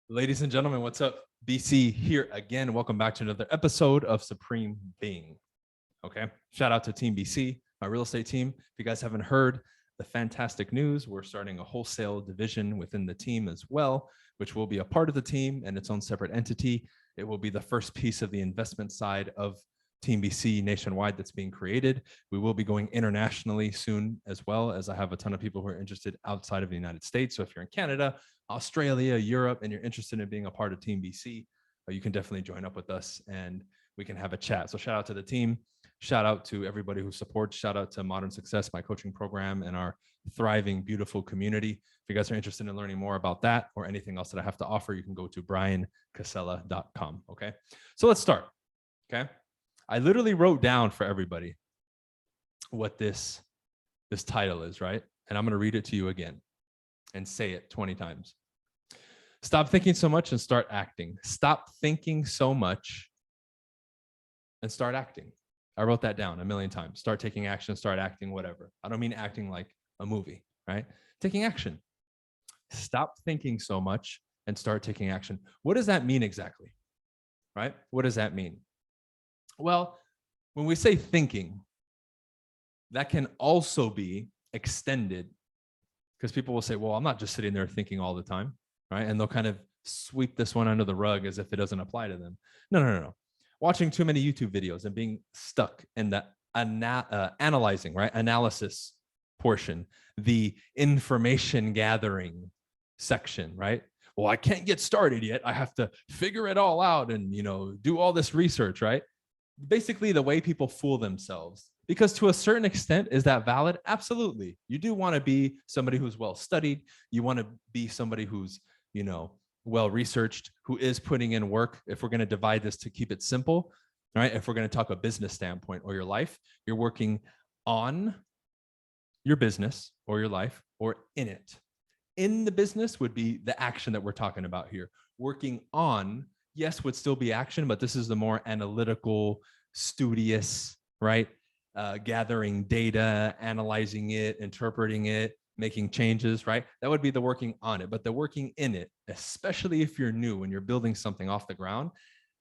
Ladies and gentlemen, what's up? BC here again. Welcome back to another episode of Supreme Being. Okay. Shout out to Team BC, my real estate team. If you guys haven't heard the fantastic news, we're starting a wholesale division within the team as well, which will be a part of the team and its own separate entity. It will be the first piece of the investment side of Team BC nationwide that's being created. We will be going internationally soon, as well as I have a ton of people who are interested outside of the United States. So if you're in Canada, Australia, Europe, and you're interested in being a part of Team BC, you can definitely join up with us and we can have a chat. So shout out to the team. Shout out to everybody who supports. Shout out to Modern Success, my coaching program, and our thriving, beautiful community. If you guys are interested in learning more about that or anything else that I have to offer, you can go to bryancasella.com. Okay. So let's start. Okay. I literally wrote down for everybody what this title is, right? And I'm going to read it to you again and say it 20 times. Stop thinking so much and start acting. Stop thinking so much and start acting. I wrote that down a million times. Start taking action, start acting, whatever. I don't mean acting like a movie, right? Taking action. Stop thinking so much and start taking action. What does that mean exactly? Right? What does that mean? Well, when we say thinking, that can also be extended because people will say, well, I'm not just sitting there thinking all the time, right? And they'll kind of sweep this one under the rug as if it doesn't apply to them. No. Watching too many YouTube videos and being stuck in the analyzing, right? Analysis portion, the information gathering section, right? Well, I can't get started yet. I have to figure it all out and, do all this research, right? Basically the way people fool themselves. Because to a certain extent, is that valid? Absolutely. You do want to be somebody who's well studied. You want to be somebody who's, well researched, who is putting in work. If we're going to divide this to keep it simple, right? If we're going to talk a business standpoint or your life, you're working on your business or your life or in it. In the business would be the action that we're talking about here. Working on, yes, would still be action, but this is the more analytical, studious, right? Gathering data, analyzing it, interpreting it, making changes, right? That would be the working on it. But the working in it, especially if you're new and you're building something off the ground,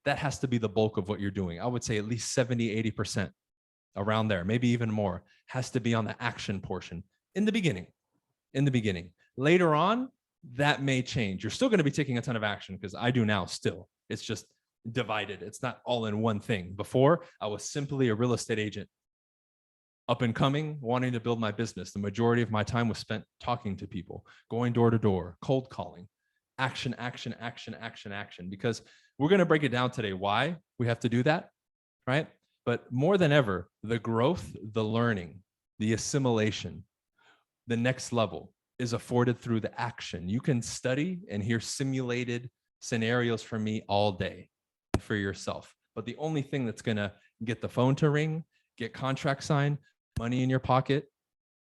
that has to be the bulk of what you're doing. I would say at least 70, 80% around there, maybe even more, has to be on the action portion in the beginning. Later on, that may change. You're still going to be taking a ton of action because I do now still. It's just divided. It's not all in one thing. Before, I was simply a real estate agent, up and coming, wanting to build my business. The majority of my time was spent talking to people, going door to door, cold calling, action, because we're going to break it down today why we have to do that, right? But more than ever, the growth, the learning, the assimilation, the next level is afforded through the action. You can study and hear simulated scenarios from me all day for yourself. But the only thing that's going to get the phone to ring, get contract signed, money in your pocket,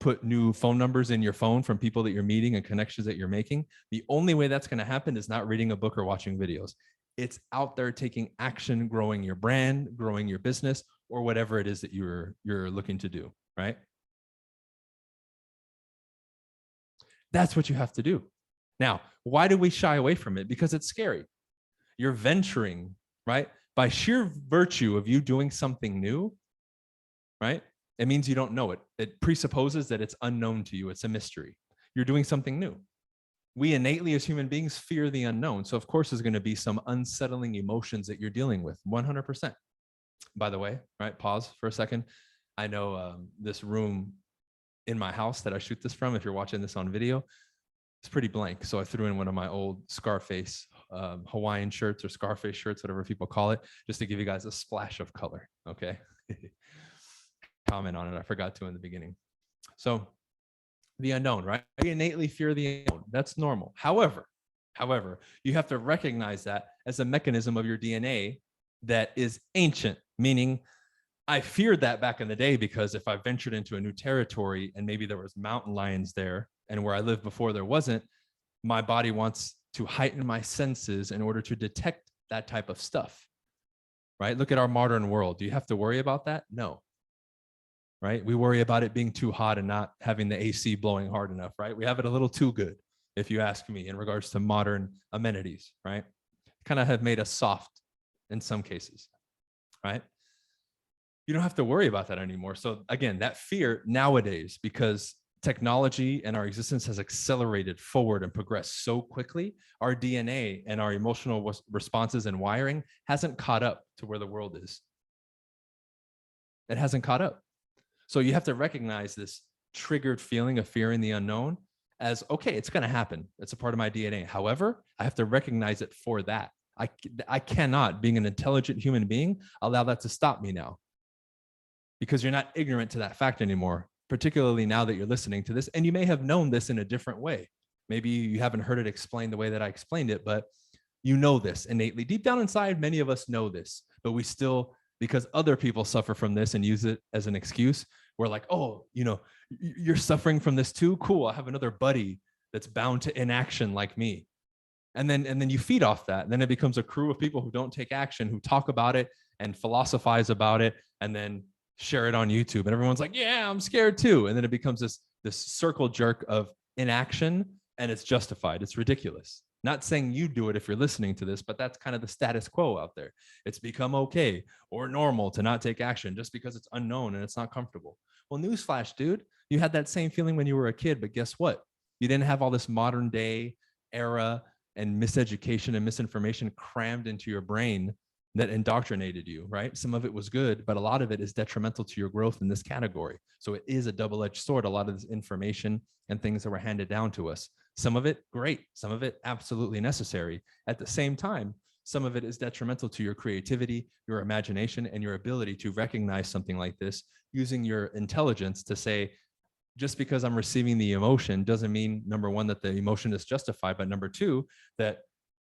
put new phone numbers in your phone from people that you're meeting and connections that you're making, the only way that's going to happen is not reading a book or watching videos. It's out there taking action, growing your brand, growing your business, or whatever it is that you're looking to do, right? That's what you have to do. Now, why do we shy away from it? Because it's scary. You're venturing, right? By sheer virtue of you doing something new, right? It means you don't know it. It presupposes that it's unknown to you. It's a mystery. You're doing something new. We innately as human beings fear the unknown. So of course, there's going to be some unsettling emotions that you're dealing with, 100%. By the way, right? Pause for a second. I know this room in my house that I shoot this from, if you're watching this on video, it's pretty blank. So I threw in one of my old Scarface Hawaiian shirts or Scarface shirts, whatever people call it, just to give you guys a splash of color. Okay. Comment on it. I forgot to in the beginning. So the unknown, right? We innately fear the unknown. That's normal. However, you have to recognize that as a mechanism of your DNA that is ancient, meaning I feared that back in the day because if I ventured into a new territory and maybe there was mountain lions there and where I lived before there wasn't, my body wants to heighten my senses in order to detect that type of stuff, right? Look at our modern world. Do you have to worry about that? No, right? We worry about it being too hot and not having the AC blowing hard enough, right? We have it a little too good, if you ask me, in regards to modern amenities, right? Kind of have made us soft in some cases, right? You don't have to worry about that anymore. So again, that fear nowadays, because technology and our existence has accelerated forward and progressed so quickly, our DNA and our emotional responses and wiring hasn't caught up to where the world is. It hasn't caught up. So you have to recognize this triggered feeling of fear in the unknown as, okay, it's going to happen. It's a part of my DNA. However, I have to recognize it for that. I cannot, being an intelligent human being, allow that to stop me now, because you're not ignorant to that fact anymore, particularly now that you're listening to this. And you may have known this in a different way. Maybe you haven't heard it explained the way that I explained it, but you know this innately. Deep down inside, many of us know this, but we still, because other people suffer from this and use it as an excuse, we're like, oh, you know, you're suffering from this too? Cool, I have another buddy that's bound to inaction like me. And then you feed off that. And then it becomes a crew of people who don't take action, who talk about it and philosophize about it, and then share it on YouTube. And everyone's like, yeah, I'm scared too. And then it becomes this circle jerk of inaction, and it's justified. It's ridiculous. Not saying you do it if you're listening to this, but that's kind of the status quo out there. It's become okay or normal to not take action just because it's unknown and it's not comfortable. Well, newsflash, dude, you had that same feeling when you were a kid, but guess what? You didn't have all this modern day era and miseducation and misinformation crammed into your brain that indoctrinated you, right? Some of it was good, but a lot of it is detrimental to your growth in this category. So it is a double-edged sword, a lot of this information and things that were handed down to us. Some of it, great. Some of it, absolutely necessary. At the same time, some of it is detrimental to your creativity, your imagination, and your ability to recognize something like this using your intelligence to say, just because I'm receiving the emotion doesn't mean, number one, that the emotion is justified, but number two, that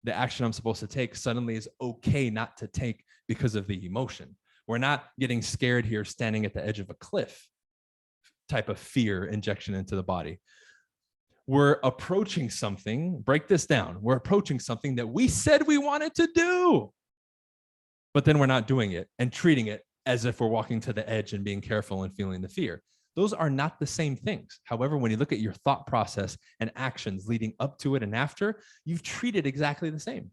the action I'm supposed to take suddenly is okay not to take because of the emotion. We're not getting scared here standing at the edge of a cliff type of fear injection into the body. We're approaching something, break this down, we're approaching something that we said we wanted to do, but then we're not doing it and treating it as if we're walking to the edge and being careful and feeling the fear. Those are not the same things. However, when you look at your thought process and actions leading up to it and after, you've treated exactly the same,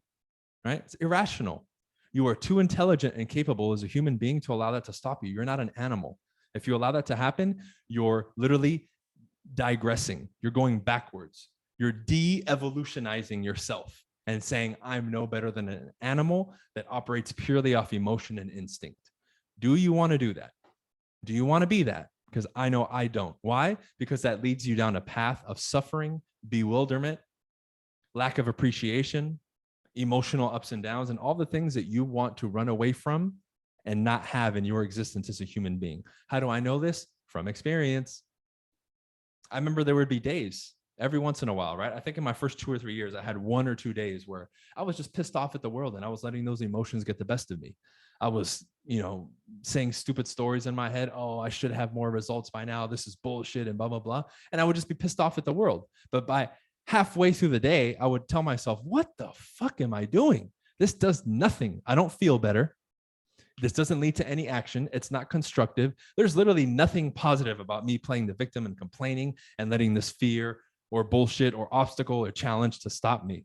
right? It's irrational. You are too intelligent and capable as a human being to allow that to stop you. You're not an animal. If you allow that to happen, you're literally digressing. You're going backwards. You're de-evolutionizing yourself and saying, I'm no better than an animal that operates purely off emotion and instinct. Do you want to do that? Do you want to be that? Because I know I don't. Why? Because that leads you down a path of suffering, bewilderment, lack of appreciation, emotional ups and downs, and all the things that you want to run away from and not have in your existence as a human being. How do I know this? From experience. I remember there would be days every once in a while, right? I think in my first 2 or 3 years, I had 1 or 2 days where I was just pissed off at the world and I was letting those emotions get the best of me. I was, saying stupid stories in my head. Oh, I should have more results by now. This is bullshit and blah, blah, blah. And I would just be pissed off at the world. But by halfway through the day, I would tell myself, what the fuck am I doing? This does nothing. I don't feel better. This doesn't lead to any action. It's not constructive. There's literally nothing positive about me playing the victim and complaining and letting this fear or bullshit or obstacle or challenge to stop me,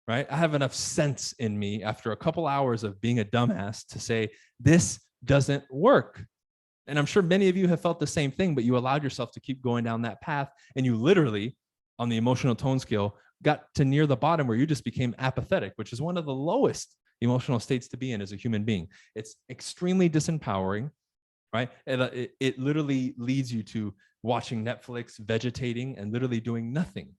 right? I have enough sense in me after a couple hours of being a dumbass to say, this doesn't work. And I'm sure many of you have felt the same thing, but you allowed yourself to keep going down that path. And you literally, on the emotional tone scale, got to near the bottom where you just became apathetic, which is one of the lowest emotional states to be in as a human being. It's extremely disempowering, right? It literally leads you to watching Netflix, vegetating, and literally doing nothing.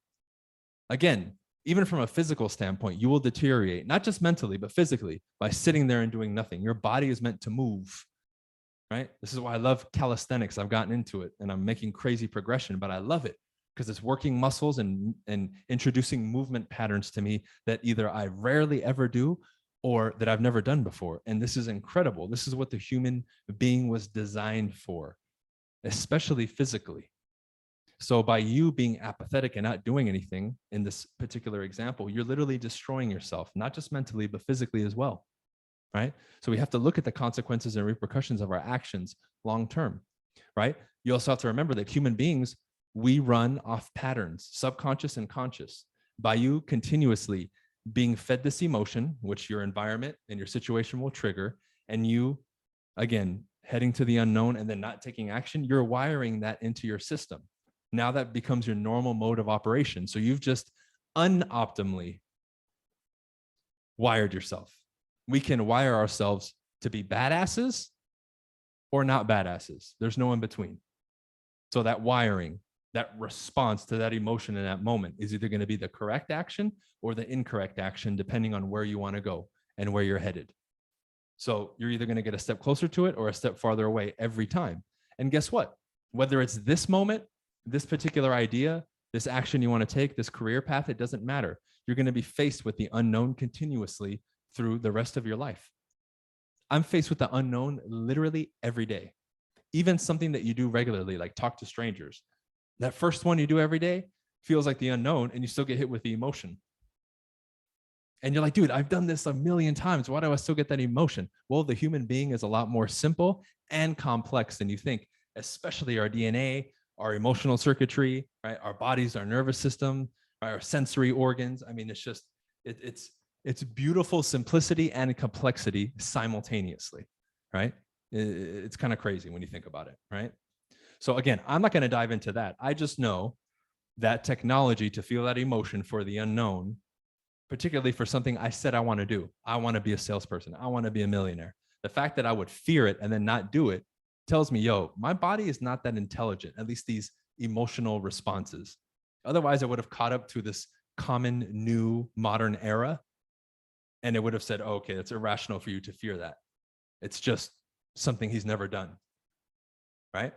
Again, even from a physical standpoint, you will deteriorate, not just mentally, but physically by sitting there and doing nothing. Your body is meant to move, right? This is why I love calisthenics. I've gotten into it and I'm making crazy progression, but I love it because it's working muscles and introducing movement patterns to me that either I rarely ever do or that I've never done before. And this is incredible. This is what the human being was designed for, especially physically. So by you being apathetic and not doing anything in this particular example, you're literally destroying yourself, not just mentally, but physically as well, right? So we have to look at the consequences and repercussions of our actions long-term, right? You also have to remember that human beings we run off patterns, subconscious and conscious. By you continuously being fed this emotion, which your environment and your situation will trigger, and you, again, heading to the unknown and then not taking action, you're wiring that into your system. Now that becomes your normal mode of operation. So you've just unoptimally wired yourself. We can wire ourselves to be badasses or not badasses. There's no in between. So that wiring, that response to that emotion in that moment is either going to be the correct action or the incorrect action, depending on where you want to go and where you're headed. So you're either going to get a step closer to it or a step farther away every time. And guess what? Whether it's this moment, this particular idea, this action you want to take, this career path, it doesn't matter. You're going to be faced with the unknown continuously through the rest of your life. I'm faced with the unknown literally every day. Even something that you do regularly, like talk to strangers. That first one you do every day feels like the unknown, and you still get hit with the emotion. And you're like, dude, I've done this a million times. Why do I still get that emotion? Well, the human being is a lot more simple and complex than you think, especially our DNA, our emotional circuitry, right? Our bodies, our nervous system, our sensory organs. I mean, it's just, it's beautiful simplicity and complexity simultaneously, right? It's kind of crazy when you think about it, right? So again, I'm not going to dive into that. I just know that technology to feel that emotion for the unknown, particularly for something I said I want to do. I want to be a salesperson. I want to be a millionaire. The fact that I would fear it and then not do it tells me, yo, my body is not that intelligent, at least these emotional responses. Otherwise, I would have caught up to this common new modern era. And it would have said, oh, okay, it's irrational for you to fear that. It's just something he's never done, right?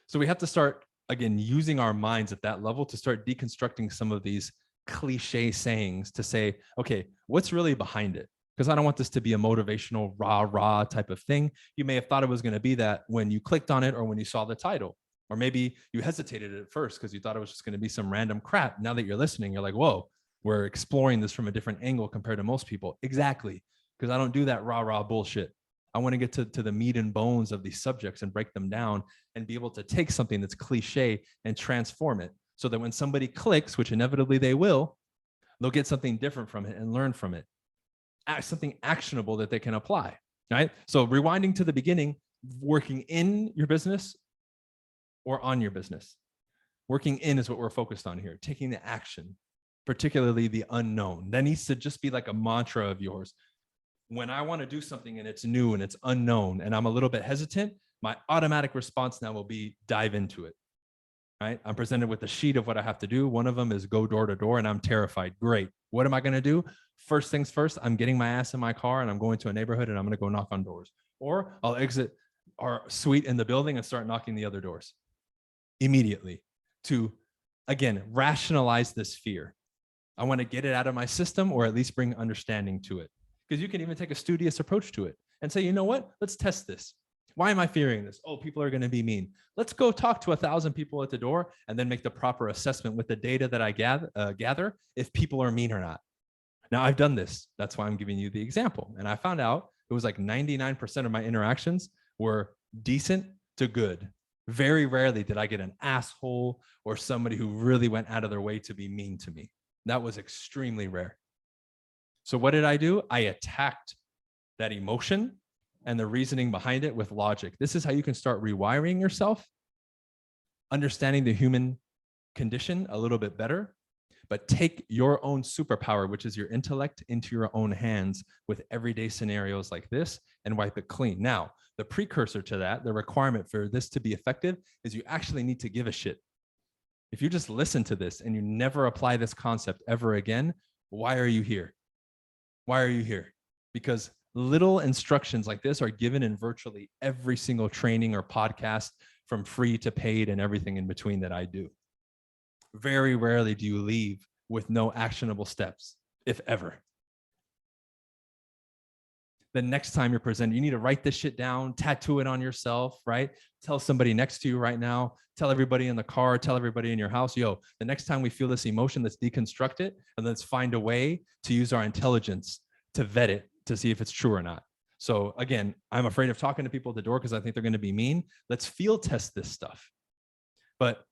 So we have to start, again, using our minds at that level to start deconstructing some of these cliche sayings to say, okay, what's really behind it? Because I don't want this to be a motivational rah type of thing. You may have thought it was going to be that when you clicked on it or when you saw the title, or maybe you hesitated at first because you thought it was just going to be some random crap. Now that you're listening, you're like, whoa, we're exploring this from a different angle compared to most people. Exactly, because I don't do that rah bullshit. I want to get to the meat and bones of these subjects and break them down and be able to take something that's cliche and transform it so that when somebody clicks, which inevitably they will, they'll get something different from it and learn from it, something actionable that they can apply, right? So rewinding to the beginning, working in your business or on your business. Working in is what we're focused on here, taking the action, particularly the unknown. That needs to just be like a mantra of yours. When I want to do something and it's new and it's unknown and I'm a little bit hesitant, my automatic response now will be dive into it, right? I'm presented with a sheet of what I have to do. One of them is go door to door and I'm terrified. Great. What am I going to do? First things first, I'm getting my ass in my car and I'm going to a neighborhood and I'm going to go knock on doors. Or I'll exit our suite in the building and start knocking the other doors immediately to, again, rationalize this fear. I want to get it out of my system or at least bring understanding to it. Because you can even take a studious approach to it and say, you know what? Let's test this. Why am I fearing this? Oh, people are going to be mean. Let's go talk to 1,000 people at the door and then make the proper assessment with the data that I gather if people are mean or not. Now, I've done this. That's why I'm giving you the example. And I found out it was like 99% of my interactions were decent to good. Very rarely did I get an asshole or somebody who really went out of their way to be mean to me. That was extremely rare. So what did I do? I attacked that emotion and the reasoning behind it with logic. This is how you can start rewiring yourself, understanding the human condition a little bit better, but take your own superpower, which is your intellect, into your own hands with everyday scenarios like this and wipe it clean. Now, the precursor to that, the requirement for this to be effective is you actually need to give a shit. If you just listen to this and you never apply this concept ever again, why are you here? Why are you here? Because little instructions like this are given in virtually every single training or podcast, from free to paid and everything in between that I do. Very rarely do you leave with no actionable steps, if ever. The next time you're presented, you need to write this shit down, tattoo it on yourself, right? Tell somebody next to you right now, tell everybody in the car, tell everybody in your house, yo, the next time we feel this emotion, let's deconstruct it and let's find a way to use our intelligence to vet it to see if it's true or not. So again, I'm afraid of talking to people at the door because I think they're going to be mean. Let's field test this stuff. But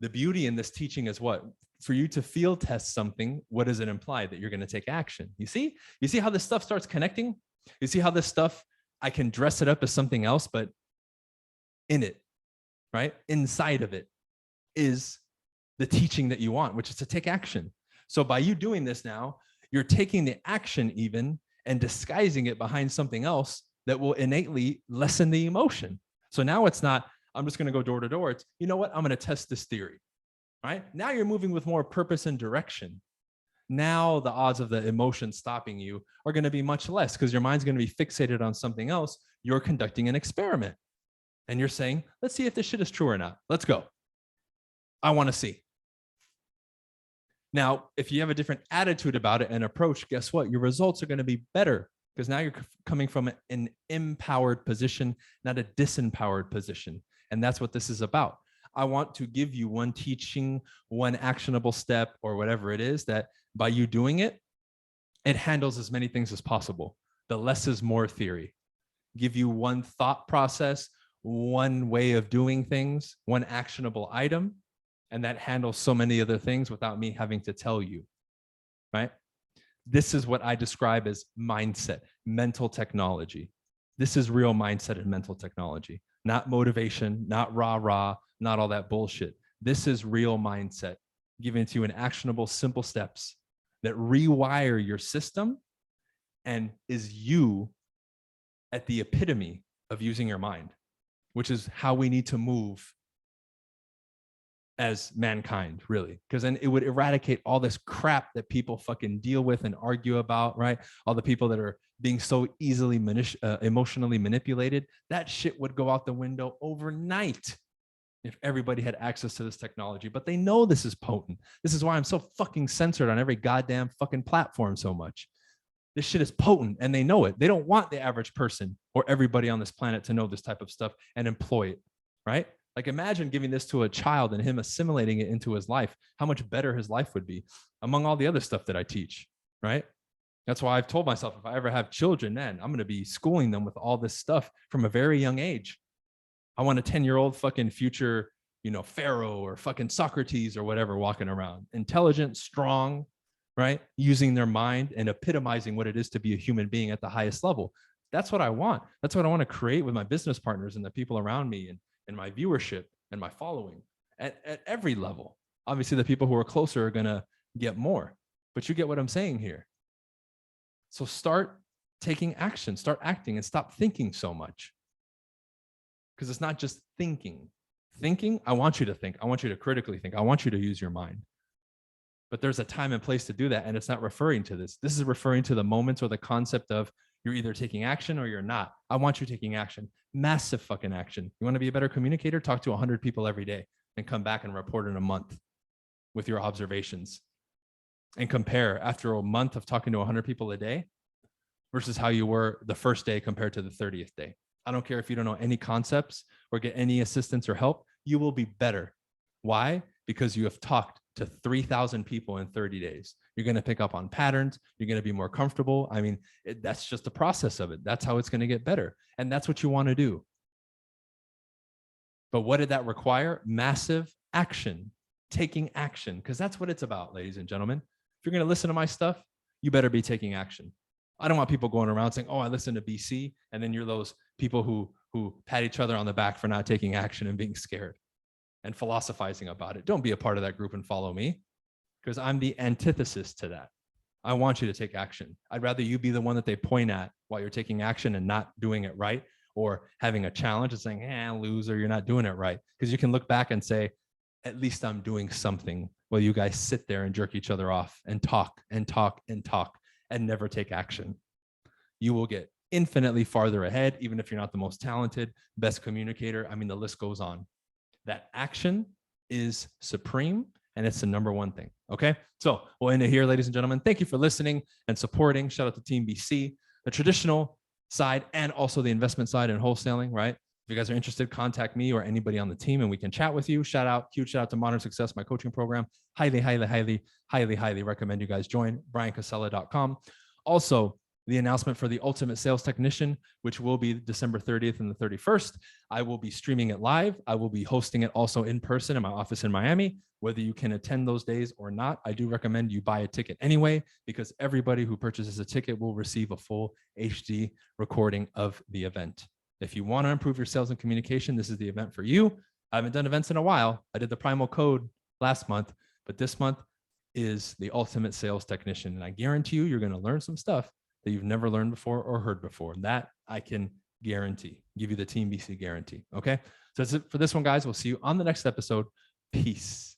The beauty in this teaching is what? For you to field test something, what does it imply? That you're going to take action. You see how this stuff starts connecting? You see how this stuff, I can dress it up as something else, but in it, right? Inside of it is the teaching that you want, which is to take action. So by you doing this now, you're taking the action even and disguising it behind something else that will innately lessen the emotion. So now it's not, I'm just going to go door to door. It's, you know what? I'm going to test this theory, right? Now you're moving with more purpose and direction. Now the odds of the emotion stopping you are going to be much less because your mind's going to be fixated on something else. You're conducting an experiment and you're saying, let's see if this shit is true or not. Let's go. I want to see. Now, if you have a different attitude about it and approach, guess what? Your results are going to be better because now you're coming from an empowered position, not a disempowered position. And that's what this is about. I want to give you one teaching, one actionable step, or whatever it is that by you doing it, it handles as many things as possible. The less is more theory. Give you one thought process, one way of doing things, one actionable item, and that handles so many other things without me having to tell you, right? This is what I describe as mindset, mental technology. This is real mindset and mental technology, not motivation, not rah-rah, not all that bullshit. This is real mindset, giving to you in actionable, simple steps that rewire your system and is you at the epitome of using your mind, which is how we need to move as mankind, really, because then it would eradicate all this crap that people fucking deal with and argue about, right? All the people that are being so easily emotionally manipulated, that shit would go out the window overnight if everybody had access to this technology. But they know this is potent. This is why I'm so fucking censored on every goddamn fucking platform so much. This shit is potent and they know it. They don't want the average person or everybody on this planet to know this type of stuff and employ it, right? Like imagine giving this to a child and him assimilating it into his life, how much better his life would be among all the other stuff that I teach, right? That's why I've told myself, if I ever have children, man, I'm going to be schooling them with all this stuff from a very young age. I want a 10-year-old fucking future, Pharaoh or fucking Socrates or whatever walking around, intelligent, strong, right? Using their mind and epitomizing what it is to be a human being at the highest level. That's what I want. That's what I want to create with my business partners and the people around me and my viewership and my following at every level. Obviously, the people who are closer are going to get more, but you get what I'm saying here. So start taking action, start acting, and stop thinking so much. Because it's not just thinking. Thinking, I want you to think. I want you to critically think. I want you to use your mind. But there's a time and place to do that, and it's not referring to this. This is referring to the moments or the concept of you're either taking action or you're not. I want you taking action. Massive fucking action. You want to be a better communicator? Talk to 100 people every day and come back and report in a month with your observations. And compare after a month of talking to 100 people a day versus how you were the first day compared to the 30th day. I don't care if you don't know any concepts or get any assistance or help, you will be better. Why? Because you have talked to 3,000 people in 30 days. You're going to pick up on patterns. You're going to be more comfortable. I mean, that's just the process of it. That's how it's going to get better. And that's what you want to do. But what did that require? Massive action, taking action, because that's what it's about, ladies and gentlemen. If you're going to listen to my stuff, you better be taking action. I don't want people going around saying, oh, I listen to BC. And then you're those people who pat each other on the back for not taking action and being scared and philosophizing about it. Don't be a part of that group and follow me, because I'm the antithesis to that. I want you to take action. I'd rather you be the one that they point at while you're taking action and not doing it right, or having a challenge and saying, loser, you're not doing it right. Because you can look back and say, at least I'm doing something, while you guys sit there and jerk each other off and talk and talk and talk and never take action. You will get infinitely farther ahead, even if you're not the most talented, best communicator. I mean, the list goes on. That action is supreme, and it's the number one thing. Okay. So we'll end it here, ladies and gentlemen. Thank you for listening and supporting. Shout out to Team BC, the traditional side and also the investment side and wholesaling, right? If you guys are interested, contact me or anybody on the team and we can chat with you. Huge shout out to Modern Success, my coaching program. Highly recommend you guys join bryancasella.com. Also, the announcement for the Ultimate Sales Technician, which will be December 30th and the 31st. I will be streaming it live. I will be hosting it also in person in my office in Miami. Whether you can attend those days or not, I do recommend you buy a ticket anyway, because everybody who purchases a ticket will receive a full HD recording of the event. If you want to improve your sales and communication, this is the event for you. I haven't done events in a while. I did the Primal Code last month, but this month is the Ultimate Sales Technician. And I guarantee you're going to learn some stuff that you've never learned before or heard before. That I can guarantee, give you the Team BC guarantee. Okay. So that's it for this one, guys. We'll see you on the next episode. Peace.